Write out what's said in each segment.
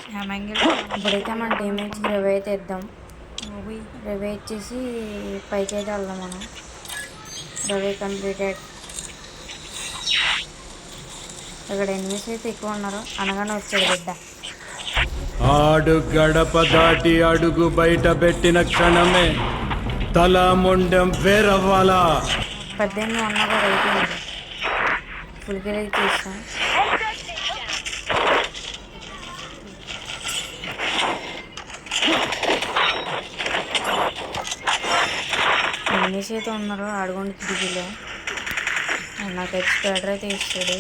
ఇప్పుడైతే మన టీం నుంచి రివై అయితే ఇద్దాం. రివై ఇచ్చేసి పైకి అయితే వెళ్దాం మనం. రివై కంప్లీటెడ్. ఇక్కడ ఎనిమిస్ అయితే ఎక్కువ ఉన్నారు. అనగానే వచ్చాడు బిడ్డ. ఆడు గడప దాటి అడుగు బయట పెట్టిన క్షణమే తల మొండెం వేరవ్వాలా. 18 ఉన్నా కూడా అయిపోయింది. ఫుల్ కిల్ అయితే చేస్తాం. ఎనిమిస్ అయితే ఉన్నారు ఆడుకోండి. కిటికీలో నాకైతే స్పీడర్ అయితే ఇస్తాడు.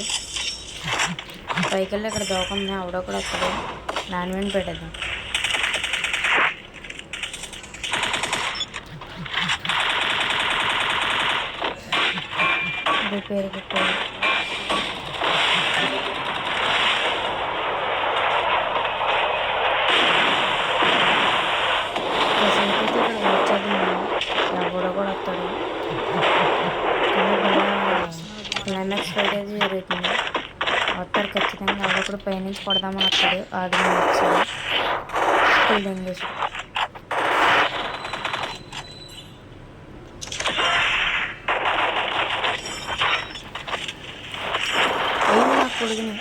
పైకి వెళ్ళి ఇక్కడ దోకంది ఆవిడ కూడా వస్తాడు. నాన్ విన్ పెట్టేద్దాం. రిపేర్ పెట్టాడు. కాసేపు అయితే ఇక్కడ వచ్చేది ఎవడో కూడా వస్తాడు. క్లైమాక్స్ ఫైట్ అయితే జరుగుతుంది. వస్తారు ఖచ్చితంగా. ఆడప్పుడు పైనుంచి కొడదామని వస్తాడు. ఆడు వచ్చాడు. స్కిల్ ఇంగ్లీష్ పొడిగిని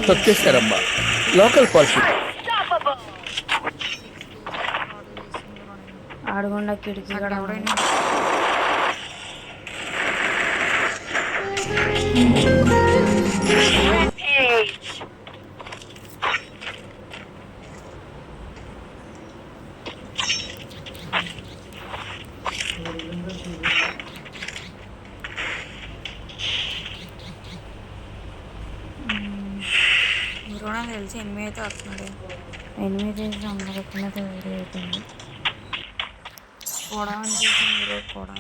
తొక్కేశారమ్మా. Local policy. ఆడుకుండా కిటికీ కూడా తెలిసి 8 అయితే వస్తున్నాడు. 8 అయితే అందరూ ఎక్కడ అయిపోయింది. కూడా అనిపించింది కూడా.